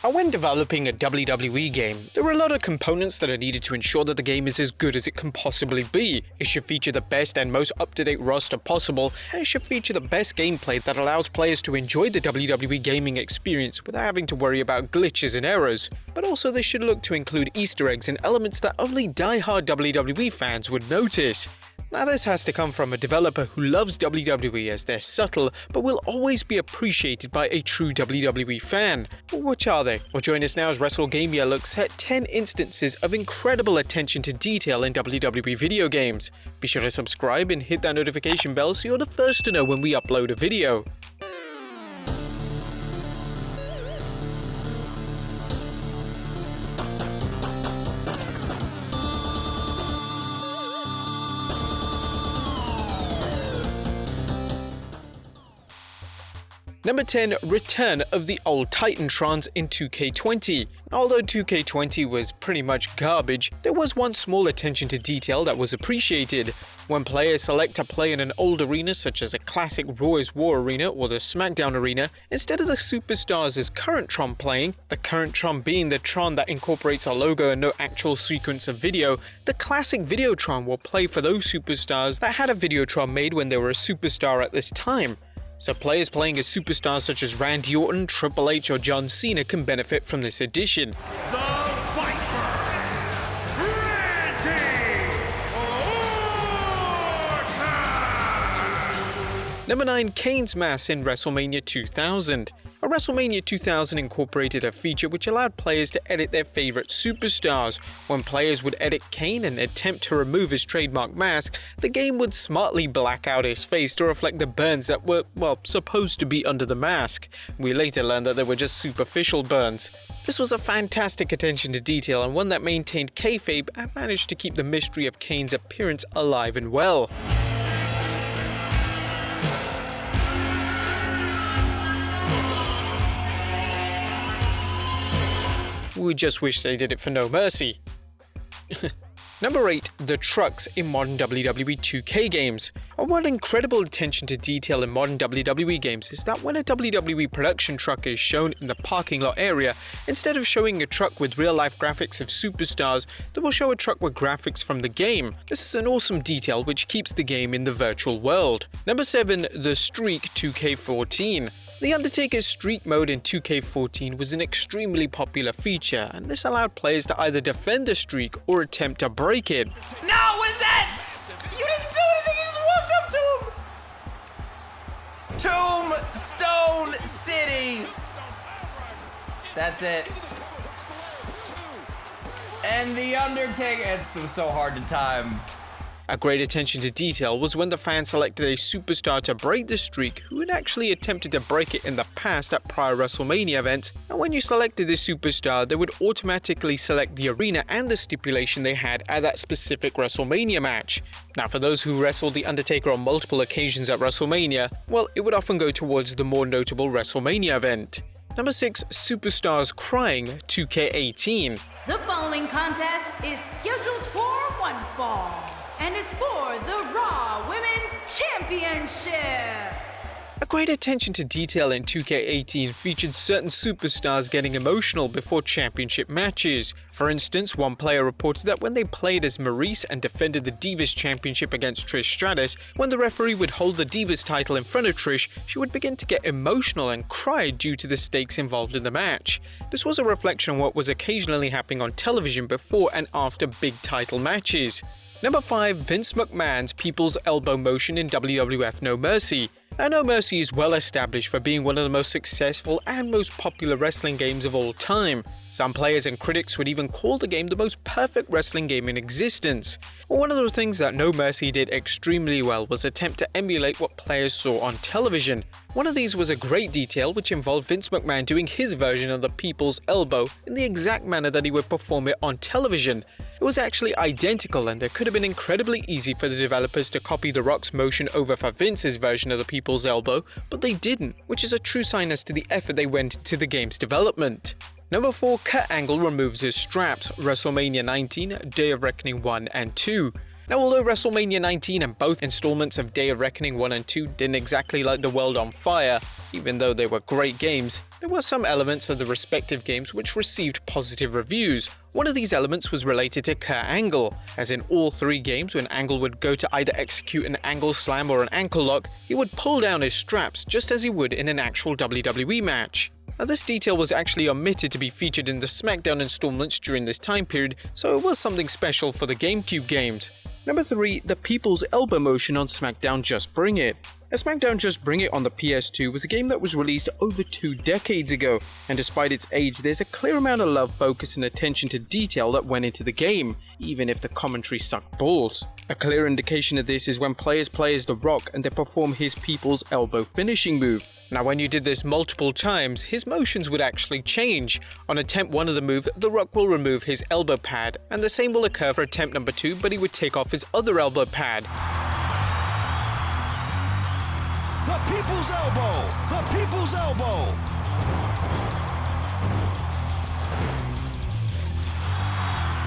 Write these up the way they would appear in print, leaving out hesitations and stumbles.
And when developing a WWE game, there are a lot of components that are needed to ensure that the game is as good as it can possibly be. It should feature the best and most up-to-date roster possible, and it should feature the best gameplay that allows players to enjoy the WWE gaming experience without having to worry about glitches and errors. But also they should look to include Easter eggs and elements that only die-hard WWE fans would notice. Now this has to come from a developer who loves WWE as they're subtle, but will always be appreciated by a true WWE fan. Which are they? Well, join us now as Wrestlegamia looks at 10 instances of incredible attention to detail in WWE video games. Be sure to subscribe and hit that notification bell so you're the first to know when we upload a video. Number 10. Return of the Old Titantrons in 2K20. Although 2K20 was pretty much garbage, there was one small attention to detail that was appreciated. When players select to play in an old arena such as a classic Raw War arena or the SmackDown arena, instead of the superstars' current Tron playing, the current Tron being the Tron that incorporates a logo and no actual sequence of video, the classic Videotron will play for those superstars that had a Videotron made when they were a superstar at this time. So players playing as superstars such as Randy Orton, Triple H or John Cena can benefit from this addition. Number 9. Kane's Mass in Wrestlemania 2000. A Wrestlemania 2000 incorporated a feature which allowed players to edit their favorite superstars. When players would edit Kane and attempt to remove his trademark mask, the game would smartly black out his face to reflect the burns that were, well, supposed to be under the mask. We later learned that they were just superficial burns. This was a fantastic attention to detail and one that maintained kayfabe and managed to keep the mystery of Kane's appearance alive and well. We just wish they did it for No Mercy. Number 8. The trucks in modern WWE 2K games. And one incredible attention to detail in modern WWE games is that when a WWE production truck is shown in the parking lot area, instead of showing a truck with real-life graphics of superstars, they will show a truck with graphics from the game. This is an awesome detail which keeps the game in the virtual world. Number 7. The Streak 2K14. The Undertaker's streak mode in 2K14 was an extremely popular feature, and this allowed players to either defend the streak or attempt to break it. No, what is that? You didn't do anything, you just walked up to him! Tombstone City! That's it. And the Undertaker, it's so hard to time. A great attention to detail was when the fan selected a superstar to break the streak who had actually attempted to break it in the past at prior WrestleMania events, and when you selected this superstar, they would automatically select the arena and the stipulation they had at that specific WrestleMania match. Now for those who wrestled The Undertaker on multiple occasions at WrestleMania, well, it would often go towards the more notable WrestleMania event. Number 6. Superstars Crying 2K18. The following contest is scheduled for one fall, and it's for the Raw Women's Championship. A great attention to detail in 2K18 featured certain superstars getting emotional before championship matches. For instance, one player reported that when they played as Maurice and defended the Divas Championship against Trish Stratus, when the referee would hold the Divas title in front of Trish, she would begin to get emotional and cry due to the stakes involved in the match. This was a reflection on what was occasionally happening on television before and after big title matches. Number 5. Vince McMahon's People's Elbow Motion in WWF No Mercy. Now, No Mercy is well established for being one of the most successful and most popular wrestling games of all time. Some players and critics would even call the game the most perfect wrestling game in existence. One of the things that No Mercy did extremely well was attempt to emulate what players saw on television. One of these was a great detail which involved Vince McMahon doing his version of the People's Elbow in the exact manner that he would perform it on television. It was actually identical, and it could have been incredibly easy for the developers to copy The Rock's motion over for Vince's version of the People's Elbow, but they didn't, which is a true sign as to the effort they went into the game's development. Number 4. Kurt Angle removes his straps, WrestleMania 19, Day of Reckoning 1 and 2. Now, although WrestleMania 19 and both installments of Day of Reckoning 1 and 2 didn't exactly light the world on fire, even though they were great games, there were some elements of the respective games which received positive reviews. One of these elements was related to Kurt Angle, as in all 3 games when Angle would go to either execute an angle slam or an ankle lock, he would pull down his straps just as he would in an actual WWE match. Now, this detail was actually omitted to be featured in the SmackDown installments during this time period, so it was something special for the GameCube games. Number 3, the People's Elbow motion on SmackDown Just Bring It. SmackDown Just Bring It on the PS2 was a game that was released over 2 decades ago, and despite its age, there's a clear amount of love, focus, and attention to detail that went into the game, even if the commentary sucked balls. A clear indication of this is when players play as The Rock and they perform his People's Elbow finishing move. Now, when you did this multiple times, his motions would actually change. On attempt 1 of the move, The Rock will remove his elbow pad, and the same will occur for attempt number 2, but he would take off his other elbow pad. The People's Elbow! The People's Elbow!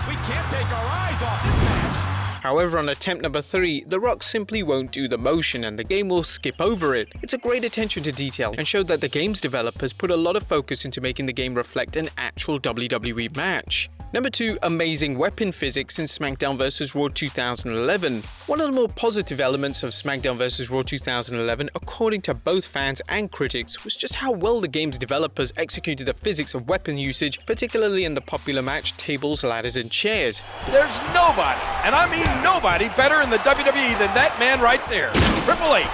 We can't take our eyes off this match! However, on attempt number 3, The Rock simply won't do the motion and the game will skip over it. It's a great attention to detail and showed that the game's developers put a lot of focus into making the game reflect an actual WWE match. Number 2, amazing weapon physics in SmackDown vs. Raw 2011. One of the more positive elements of SmackDown vs. Raw 2011, according to both fans and critics, was just how well the game's developers executed the physics of weapon usage, particularly in the popular match tables, ladders, and chairs. There's nobody, and I mean nobody, better in the WWE than that man right there, Triple H.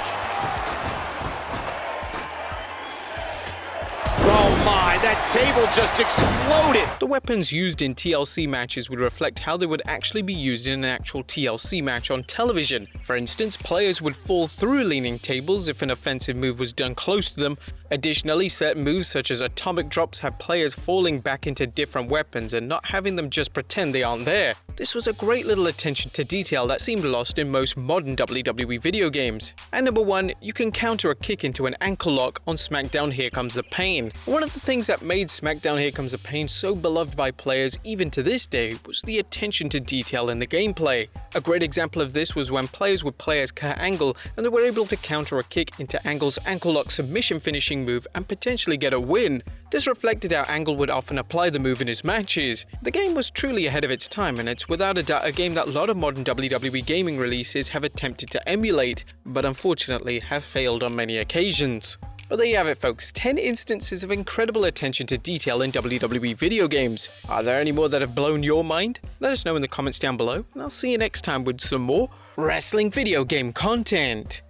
Oh my, that table just exploded! The weapons used in TLC matches would reflect how they would actually be used in an actual TLC match on television. For instance, players would fall through leaning tables if an offensive move was done close to them. Additionally, certain moves such as atomic drops have players falling back into different weapons and not having them just pretend they aren't there. This was a great little attention to detail that seemed lost in most modern WWE video games. And number 1, you can counter a kick into an ankle lock on SmackDown Here Comes the Pain. One of the things that made SmackDown Here Comes the Pain so beloved by players even to this day was the attention to detail in the gameplay. A great example of this was when players would play as Kurt Angle and they were able to counter a kick into Angle's ankle lock submission finishing move and potentially get a win. This reflected how Angle would often apply the move in his matches. The game was truly ahead of its time, and it's without a doubt a game that a lot of modern WWE gaming releases have attempted to emulate, but unfortunately have failed on many occasions. Well, there you have it, folks. 10 instances of incredible attention to detail in WWE video games. Are there any more that have blown your mind? Let us know in the comments down below, and I'll see you next time with some more wrestling video game content.